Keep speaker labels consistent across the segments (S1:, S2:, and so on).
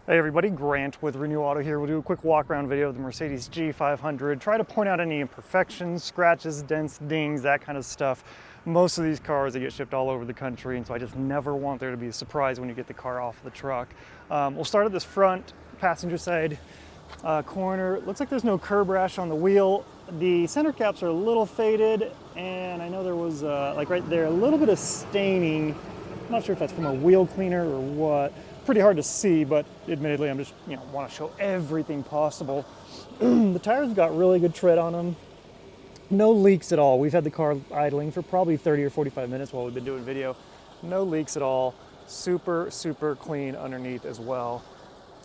S1: Hey everybody, Grant with Renew Auto here. We'll do a quick walk around video of the Mercedes G500, try to point out any imperfections, scratches, dents, dings, that kind of stuff. Most of these cars, they get shipped all over the country, and so I just never want there to be a surprise when you get the car off the truck. We'll start at this front passenger side corner. Looks like there's no curb rash on the wheel. The center caps are a little faded, and I know there was, like right there, a little bit of staining. I'm not sure if that's from a wheel cleaner or what. Pretty hard to see, but admittedly I'm just, want to show everything possible. The tires have got really good tread on them. No leaks at all. We've had the car idling for probably 30 or 45 minutes while we've been doing video. No leaks at all. Super, super clean underneath as well.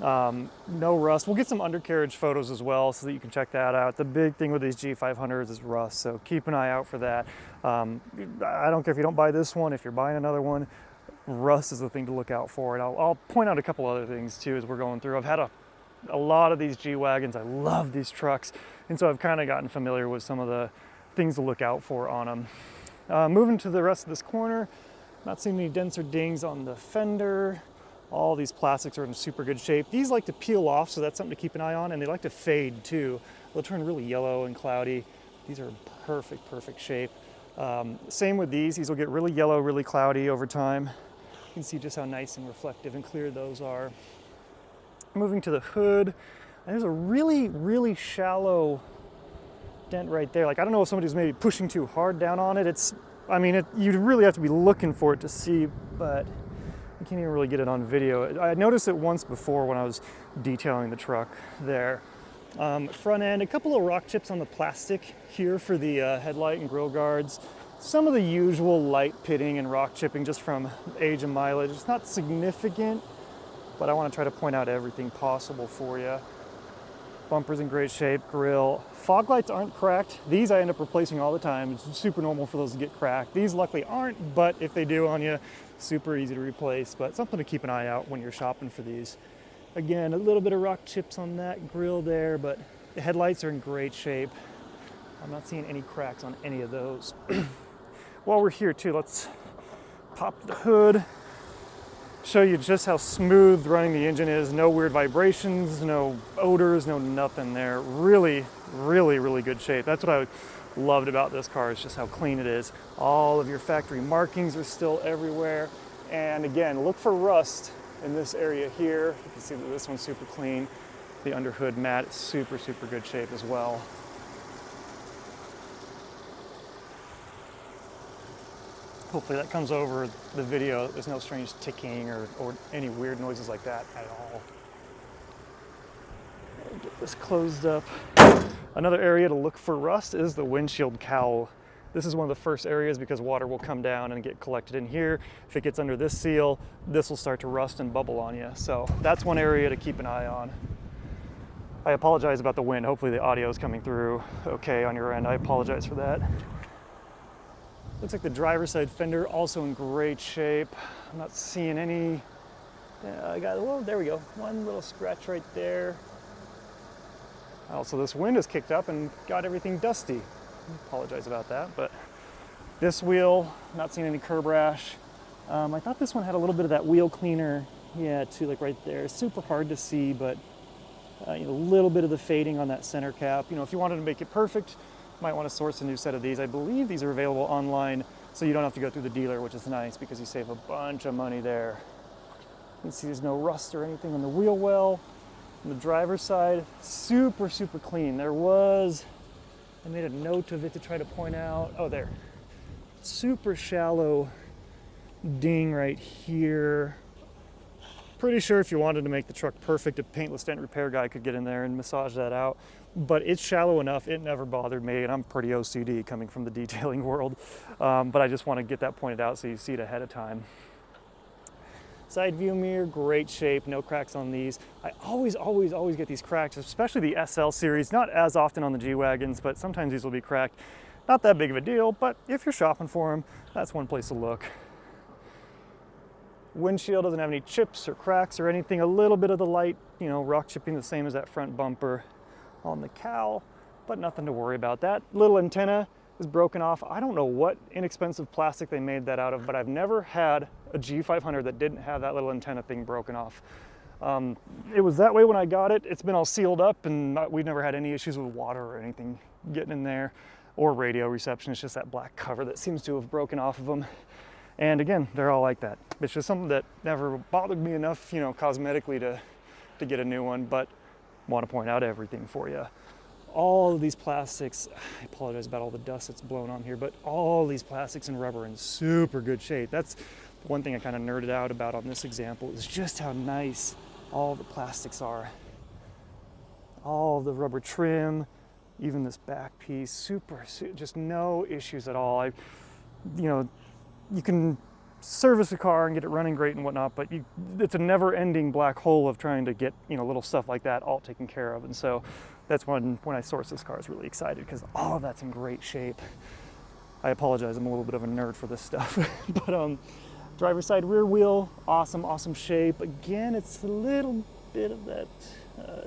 S1: No rust. We'll get some undercarriage photos as well so that you can check that out. The big thing with these G500s is rust, so keep an eye out for that. I don't care if you don't buy this one, if you're buying another one, rust is the thing to look out for. And I'll point out a couple other things too as we're going through. I've had a lot of these G-Wagons. I love these trucks, and so I've kind of gotten familiar with some of the things to look out for on them. Moving to the rest of this corner, not seeing any dents or dings on the fender. All these plastics are in super good shape. These like to peel off, so that's something to keep an eye on, and they like to fade too. They'll turn really yellow and cloudy. These are in perfect shape. Same with these will get really yellow, really cloudy over time. You can see just how nice and reflective and clear those are. Moving to the hood, there's a really shallow dent right there. Like, I don't know if somebody's maybe pushing too hard down on it. You'd really have to be looking for it to see, but you can't even really get it on video. I noticed it once before when I was detailing the truck there. Front end, a couple of rock chips on the plastic here for the headlight and grille guards. Some of the usual light pitting and rock chipping just from age and mileage. It's not significant, but I want to try to point out everything possible for you. Bumper's in great shape, grille. Fog lights aren't cracked. These I end up replacing all the time. It's super normal for those to get cracked. These luckily aren't, but if they do on you, super easy to replace, but something to keep an eye out when you're shopping for these. Again, a little bit of rock chips on that grille there, but the headlights are in great shape. I'm not seeing any cracks on any of those. While we're here too, let's pop the hood, show you just how smooth running the engine is. No weird vibrations, no odors, no nothing there. Really good shape. That's what I loved about this car, is just how clean it is. All of your factory markings are still everywhere. And again, look for rust in this area here. You can see that this one's super clean. The underhood mat is super good shape as well. Hopefully that comes over the video. There's no strange ticking or any weird noises like that at all. Get this closed up. Another area to look for rust is the windshield cowl. This is one of the first areas because water will come down and get collected in here. If it gets under this seal, this will start to rust and bubble on you. So that's one area to keep an eye on. I apologize about the wind. Hopefully the audio is coming through okay on your end. I apologize for that. Looks like the driver's side fender also in great shape. I'm not seeing any. There we go. One little scratch right there. Also, this wind has kicked up and got everything dusty. I apologize about that, but this wheel, not seeing any curb rash. I thought this one had a little bit of that wheel cleaner, too, like right there. Super hard to see, but a little bit of the fading on that center cap. If you wanted to make it perfect, might want to source a new set of these. I believe these are available online, so you don't have to go through the dealer, which is nice because you save a bunch of money there. You can see there's no rust or anything on the wheel well. On the driver's side, super clean. I made a note of it to try to point out. Oh, there. Super shallow ding right here. Pretty sure if you wanted to make the truck perfect, a paintless dent repair guy could get in there and massage that out. But it's shallow enough, it never bothered me, and I'm pretty OCD coming from the detailing world. But I just want to get that pointed out so you see it ahead of time. Side view mirror, great shape, no cracks on these. I always get these cracks, especially the SL series, not as often on the G-Wagons, but sometimes these will be cracked. Not that big of a deal, but if you're shopping for them, that's one place to look. Windshield doesn't have any chips or cracks or anything. A little bit of the light, rock chipping, the same as that front bumper on the cowl, but nothing to worry about. That little antenna is broken off. I don't know what inexpensive plastic they made that out of, but I've never had a G500 that didn't have that little antenna thing broken off. It was that way when I got it. It's been all sealed up, and we've never had any issues with water or anything getting in there, or radio reception. It's just that black cover that seems to have broken off of them. And again, they're all like that. It's just something that never bothered me enough, you know, cosmetically to get a new one, but want to point out everything for you. All of these plastics, I apologize about all the dust that's blown on here, but all these plastics and rubber are in super good shape. That's one thing I kind of nerded out about on this example, is just how nice all the plastics are. All the rubber trim, even this back piece, just no issues at all. You can service a car and get it running great and whatnot, but it's a never-ending black hole of trying to get, you know, little stuff like that all taken care of. And so that's when I sourced this car, I was really excited because all of that's in great shape. I apologize, I'm a little bit of a nerd for this stuff. But driver's side rear wheel, awesome shape. Again, it's a little bit of that,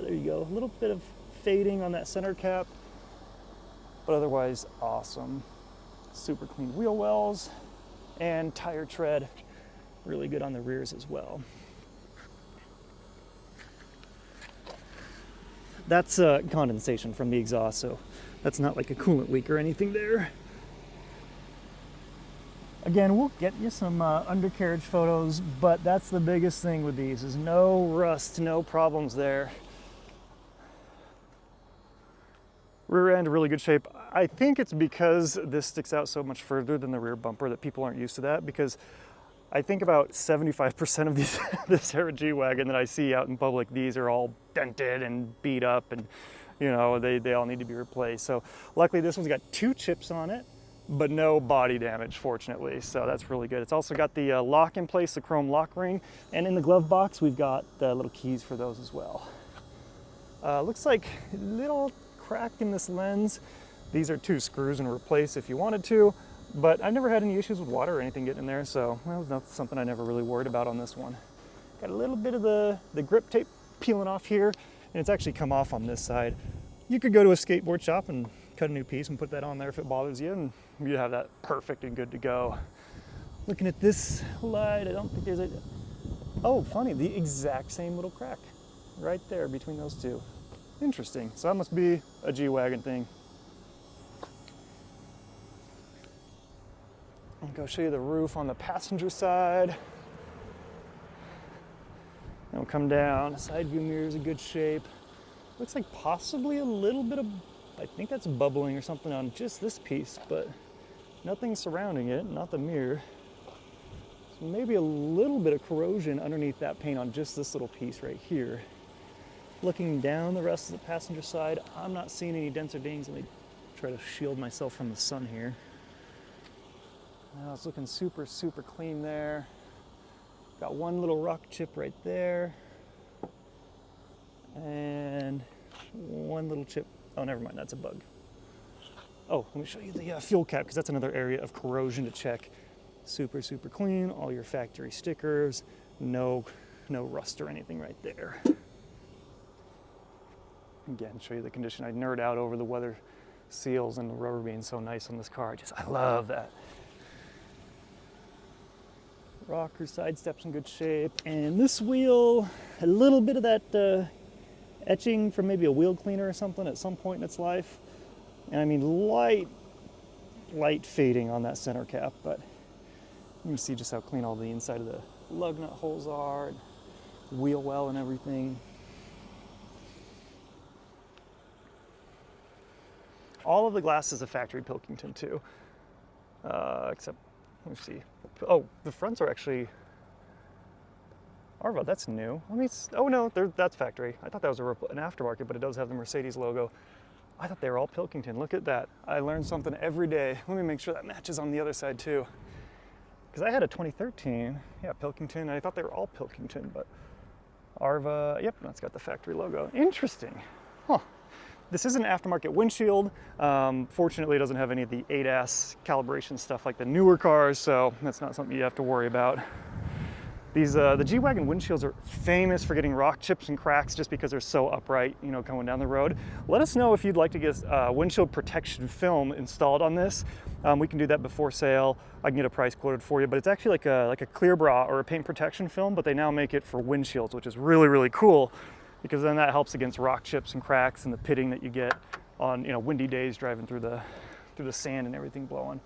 S1: there you go, a little bit of fading on that center cap, but otherwise awesome. Super clean wheel wells. And tire tread, really good on the rears as well. That's condensation from the exhaust, so that's not like a coolant leak or anything there. Again, we'll get you some undercarriage photos, but that's the biggest thing with these, is no rust, no problems there. Rear end, really good shape. I think it's because this sticks out so much further than the rear bumper that people aren't used to that, because I think about 75% of these this era G-Wagon that I see out in public, these are all dented and beat up, and you know, they all need to be replaced. So luckily this one's got 2 chips on it, but no body damage, fortunately, so that's really good. It's also got the lock in place, the chrome lock ring, and in the glove box we've got the little keys for those as well. Looks like a little crack in this lens. These are 2 screws and replace if you wanted to, but I've never had any issues with water or anything getting in there, so well, that's something I never really worried about on this one. Got a little bit of the grip tape peeling off here, and it's actually come off on this side. You could go to a skateboard shop and cut a new piece and put that on there if it bothers you, and you have that perfect and good to go. Looking at this light, I don't think there's oh, funny, the exact same little crack right there between those 2. Interesting. So that must be a G-Wagon thing. I'll go show you the roof on the passenger side. And we'll come down. Side view mirror is in good shape. Looks like possibly a little bit of, I think that's bubbling or something on just this piece, but nothing surrounding it, not the mirror. So maybe a little bit of corrosion underneath that paint on just this little piece right here. Looking down the rest of the passenger side, I'm not seeing any dents or dings. Let me try to shield myself from the sun here. Now it's looking super clean there. Got one little rock chip right there. And one little chip, oh never mind, that's a bug. Oh, let me show you the fuel cap, because that's another area of corrosion to check. Super clean, all your factory stickers, no rust or anything right there. Again, show you the condition. I nerd out over the weather seals and the rubber being so nice on this car. I love that. Rocker side steps in good shape. And this wheel, a little bit of that etching from maybe a wheel cleaner or something at some point in its life. And I mean light fading on that center cap, but you can see just how clean all the inside of the lug nut holes are, and wheel well and everything. All of the glass is a factory Pilkington too, except, let me see. Oh, the fronts are actually, Arvo, that's new. Oh no, that's factory. I thought that was an aftermarket, but it does have the Mercedes logo. I thought they were all Pilkington. Look at that. I learn something every day. Let me make sure that matches on the other side too. Because I had a 2013, yeah, Pilkington. I thought they were all Pilkington, but Arva, yep, that's got the factory logo. Interesting. Huh. This is an aftermarket windshield. Fortunately, it doesn't have any of the ADAS calibration stuff like the newer cars, so that's not something you have to worry about. The G-Wagon windshields are famous for getting rock chips and cracks just because they're so upright, you know, going down the road. Let us know if you'd like to get windshield protection film installed on this. We can do that before sale. I can get a price quoted for you, but it's actually like a clear bra or a paint protection film, but they now make it for windshields, which is really, really cool, because then that helps against rock chips and cracks and the pitting that you get on, you know, windy days driving through the sand and everything blowing.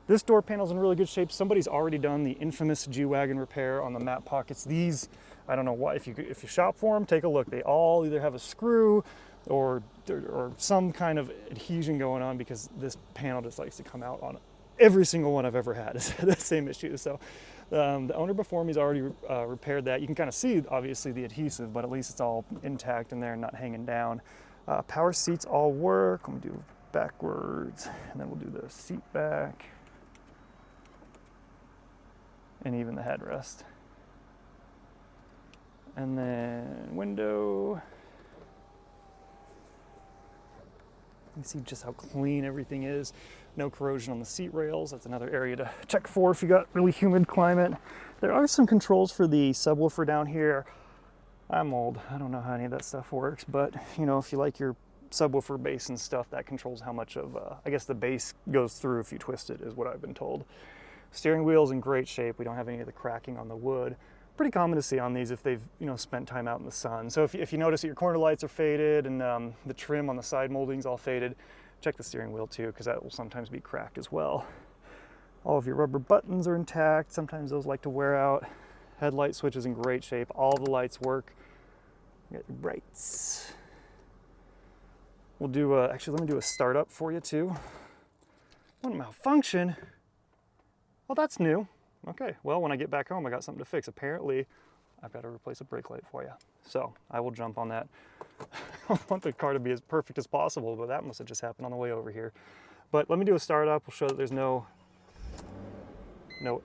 S1: This door panel's in really good shape. Somebody's already done the infamous G-Wagon repair on the mat pockets. These, I don't know why, if you shop for them, take a look. They all either have a screw or some kind of adhesion going on, because this panel just likes to come out on every single one I've ever had. It's the same issue. So the owner before me's already repaired that. You can kind of see, obviously, the adhesive, but at least it's all intact in there and not hanging down. Power seats all work. Let me do backwards, and then we'll do the seat back. And even the headrest. And then window. You see just how clean everything is. No corrosion on the seat rails. That's another area to check for if you got really humid climate. There are some controls for the subwoofer down here. I'm old, I don't know how any of that stuff works, but you know, if you like your subwoofer bass and stuff, that controls how much of, I guess the bass goes through if you twist it, is what I've been told. Steering wheel's in great shape. We don't have any of the cracking on the wood. Pretty common to see on these if they've, you know, spent time out in the sun. So if you notice that your corner lights are faded and the trim on the side molding's all faded, check the steering wheel too, because that will sometimes be cracked as well. All of your rubber buttons are intact. Sometimes those like to wear out. Headlight switch is in great shape. All the lights work. You got your brights. We'll do actually, let me do a startup for you too. What malfunction? Well, that's new. Okay, well, when I get back home, I got something to fix. Apparently, I've got to replace a brake light for you. So I will jump on that. I want the car to be as perfect as possible, but that must have just happened on the way over here. But let me do a startup. We'll show that there's no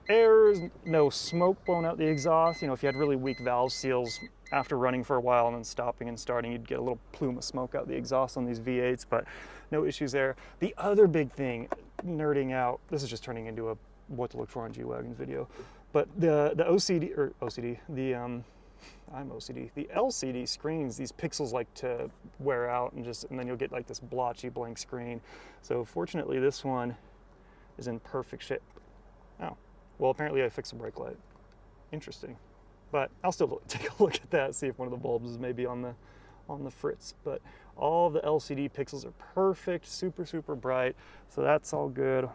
S1: errors, no smoke blown out the exhaust. You know, if you had really weak valve seals after running for a while and then stopping and starting, you'd get a little plume of smoke out the exhaust on these V8s, but no issues there. The other big thing, nerding out, this is just turning into a what to look for on G-Wagons video, but the LCD screens, these pixels like to wear out and then you'll get like this blotchy blank screen. So fortunately this one is in perfect shape. Oh, well, apparently I fixed a brake light. Interesting, but I'll still take a look at that, see if one of the bulbs is maybe on the fritz. But all the LCD pixels are perfect, super, super bright, so that's all good.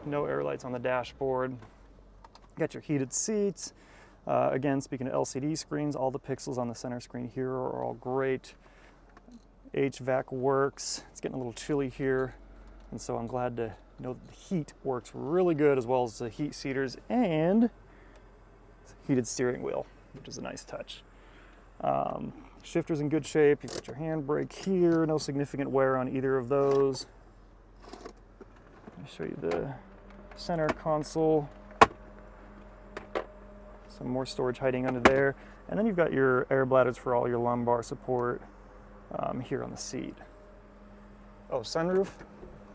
S1: No air lights on the dashboard. Got your heated seats. Again, speaking of LCD screens, all the pixels on the center screen here are all great. HVAC works. It's getting a little chilly here, and so I'm glad to know that the heat works really good, as well as the heat seaters and heated steering wheel, which is a nice touch. Shifter's in good shape. You've got your handbrake here. No significant wear on either of those. Let me show you the center console. Some more storage hiding under there. And then you've got your air bladders for all your lumbar support here on the seat. Oh, sunroof.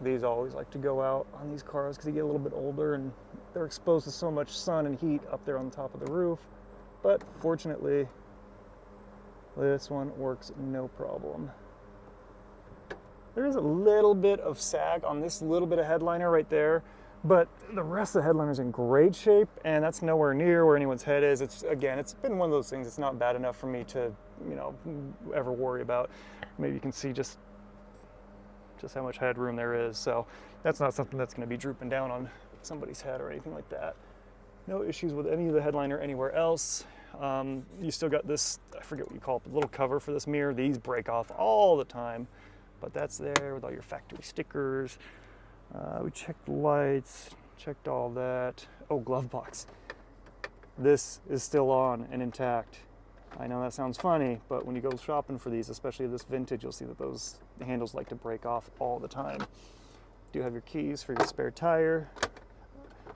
S1: These always like to go out on these cars because they get a little bit older and they're exposed to so much sun and heat up there on the top of the roof. But fortunately, this one works no problem. There is a little bit of sag on this little bit of headliner right there, but the rest of the headliner's in great shape, and that's nowhere near where anyone's head is. It's been one of those things. It's not bad enough for me to, you know, ever worry about. Maybe you can see just how much headroom there is. So that's not something that's going to be drooping down on somebody's head or anything like that. No issues with any of the headliner anywhere else. You still got this, I forget what you call it, the little cover for this mirror. These break off all the time, but that's there with all your factory stickers. We checked the lights, checked all that. Oh, glove box. This is still on and intact. I know that sounds funny, but when you go shopping for these, especially this vintage, you'll see that those handles like to break off all the time. You do have your keys for your spare tire.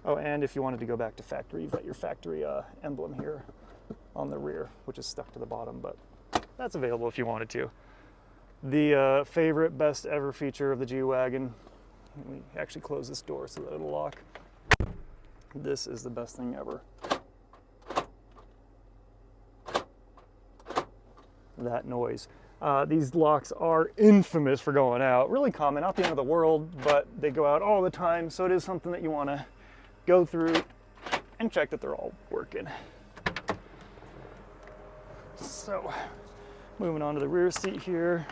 S1: Oh, and if you wanted to go back to factory, you've got your factory emblem here on the rear, which is stuck to the bottom, but that's available if you wanted to. The favorite, best ever feature of the G-Wagon. Let me actually close this door so that it'll lock. This is the best thing ever. That noise. These locks are infamous for going out. Really common, not the end of the world, but they go out all the time, so it is something that you want to go through and check that they're all working. So, moving on to the rear seat here.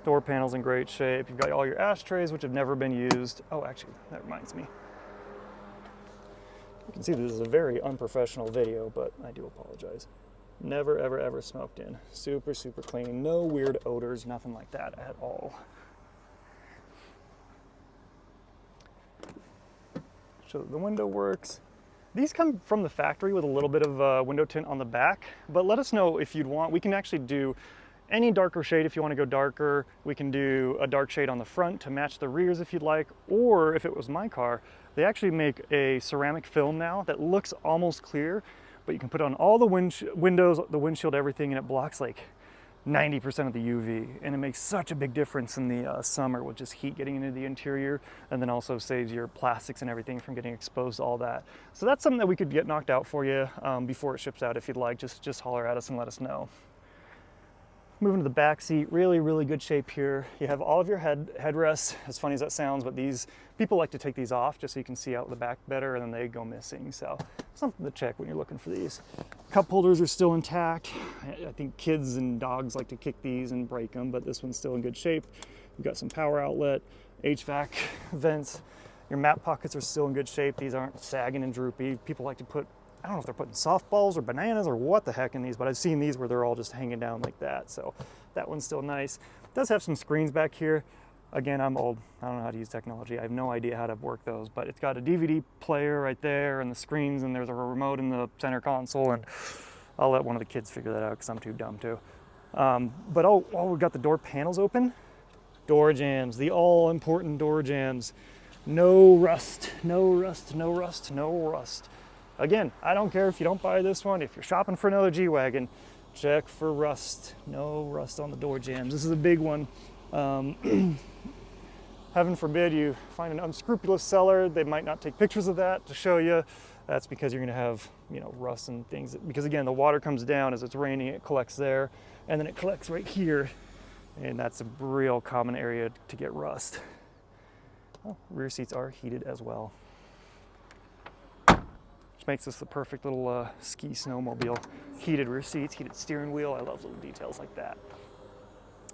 S1: Door panel's in great shape. You've got all your ashtrays, which have never been used. Oh, actually, that reminds me. You can see this is a very unprofessional video, but I do apologize. Never, ever, ever smoked in. Super, super clean. No weird odors, nothing like that at all. So the window works. These come from the factory with a little bit of window tint on the back, but let us know if you'd want. We can actually do any darker shade if you want to go darker. We can do a dark shade on the front to match the rears if you'd like, or if it was my car, they actually make a ceramic film now that looks almost clear, but you can put on all the windows, the windshield, everything, and it blocks like 90% of the UV, and it makes such a big difference in the summer with just heat getting into the interior, and then also saves your plastics and everything from getting exposed to all that. So that's something that we could get knocked out for you before it ships out if you'd like. Just holler at us and let us know. Moving to the back seat, really, really good shape here. You have all of your headrests, as funny as that sounds, but these people like to take these off just so you can see out the back better, and then they go missing. So something to check when you're looking for these. Cup holders are still intact. I think kids and dogs like to kick these and break them, but this one's still in good shape. You've got some power outlet, HVAC vents. Your map pockets are still in good shape. These aren't sagging and droopy. People like to put, I don't know if they're putting softballs or bananas or what the heck in these, but I've seen these where they're all just hanging down like that. So that one's still nice. It does have some screens back here. Again, I'm old. I don't know how to use technology. I have no idea how to work those, but it's got a DVD player right there and the screens, and there's a remote in the center console, and I'll let one of the kids figure that out because I'm too dumb to. But we've got the door panels open. Door jambs, the all important door jambs. No rust, no rust, no rust, no rust. Again, I don't care if you don't buy this one. If you're shopping for another G-Wagon, check for rust. No rust on the door jambs. This is a big one. Heaven forbid you find an unscrupulous seller. They might not take pictures of that to show you. That's because you're gonna have, rust and things. Because again, the water comes down as it's raining, it collects there, and then it collects right here. And that's a real common area to get rust. Oh, rear seats are heated as well. Which makes this the perfect little ski snowmobile. Heated rear seats, heated steering wheel. I love little details like that.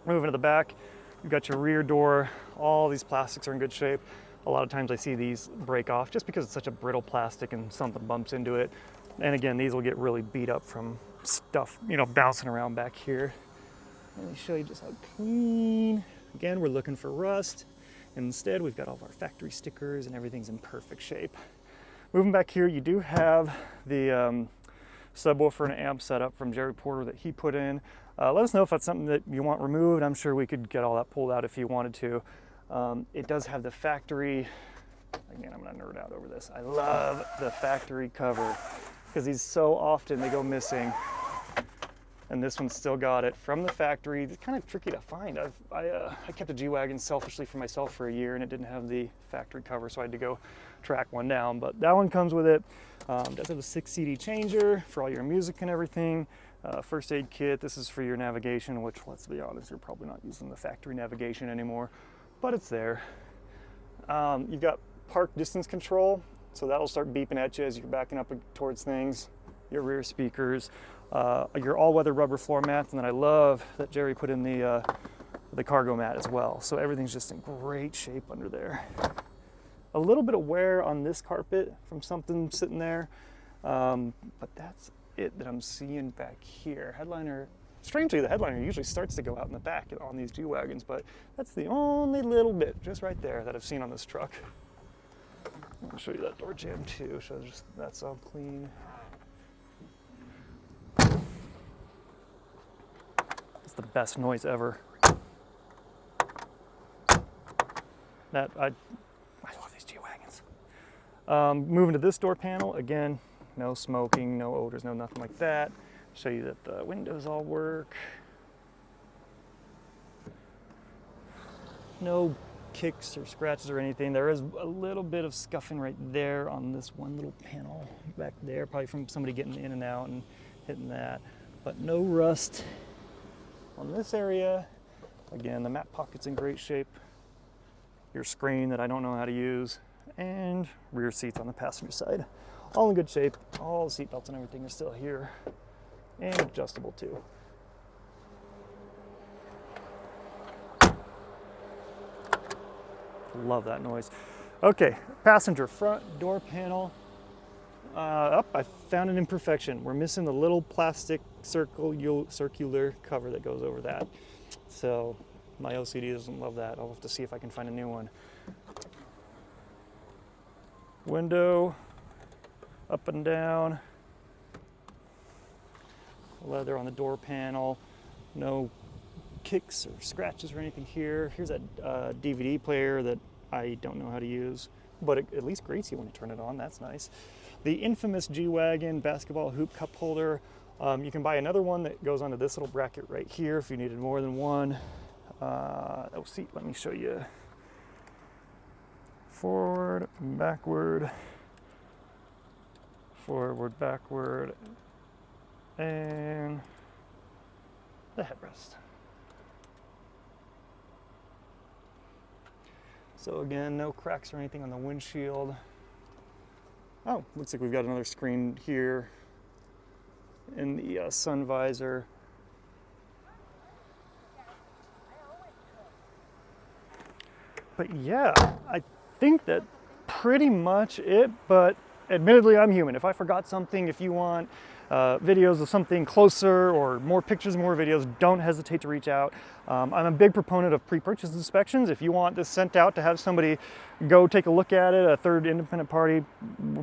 S1: Moving to the back, you've got your rear door. All these plastics are in good shape. A lot of times I see these break off just because it's such a brittle plastic and something bumps into it. And again, these will get really beat up from stuff, bouncing around back here. Let me show you just how clean. Again, we're looking for rust. Instead, we've got all of our factory stickers and everything's in perfect shape. Moving back here, you do have the subwoofer and amp setup from Jerry Porter that he put in. Let us know if that's something that you want removed. I'm sure we could get all that pulled out if you wanted to. It does have the factory, again, I'm gonna nerd out over this. I love the factory cover because these so often they go missing. And this one's still got it from the factory. It's kind of tricky to find. I kept a G-Wagon selfishly for myself for a year, and it didn't have the factory cover, so I had to go track one down. But that one comes with it. It does have a 6 CD changer for all your music and everything. First aid kit. This is for your navigation, which, let's be honest, you're probably not using the factory navigation anymore, but it's there. You've got park distance control, so that'll start beeping at you as you're backing up towards things. Your rear speakers. Your all-weather rubber floor mats, and then I love that Jerry put in the cargo mat as well. So everything's just in great shape under there. A little bit of wear on this carpet from something sitting there, but that's it that I'm seeing back here. Headliner, strangely, the headliner usually starts to go out in the back on these G-Wagons, but that's the only little bit just right there that I've seen on this truck. I'll show you that door jamb too, so just that's all clean. It's the best noise ever. I love these G-Wagons. Moving to this door panel, again, no smoking, no odors, no nothing like that. Show you that the windows all work. No kicks or scratches or anything. There is a little bit of scuffing right there on this one little panel back there, probably from somebody getting in and out and hitting that, but no rust on this area. Again, the mat pocket's in great shape. Your screen that I don't know how to use, and rear seats on the passenger side. All in good shape. All the seat belts and everything are still here, and adjustable too. Love that noise. Okay, passenger front door panel. I found an imperfection. We're missing the little plastic circular cover that goes over that. So my OCD doesn't love that. I'll have to see if I can find a new one. Window, up and down. Leather on the door panel. No kicks or scratches or anything here. Here's a DVD player that I don't know how to use, but it at least grates you when you turn it on. That's nice. The infamous G-Wagon basketball hoop cup holder. You can buy another one that goes onto this little bracket right here if you needed more than one. Oh, seat, let me show you. Forward, backward, forward, backward, and the headrest. So again, no cracks or anything on the windshield. Oh, looks like we've got another screen here in the sun visor. But yeah, I think that pretty much it, but admittedly I'm human. If I forgot something, if you want videos of something closer or more pictures, more videos, don't hesitate to reach out. I'm a big proponent of pre-purchase inspections. If you want this sent out to have somebody go take a look at it, a third independent party,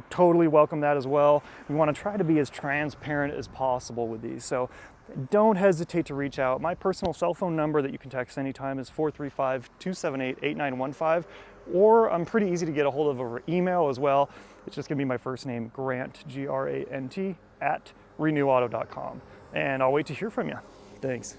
S1: totally welcome that as well. We want to try to be as transparent as possible with these. So don't hesitate to reach out. My personal cell phone number that you can text anytime is 435-278-8915, or I'm pretty easy to get a hold of over email as well. It's just gonna be my first name, Grant, Grant, @renewauto.com. And I'll wait to hear from you. Thanks.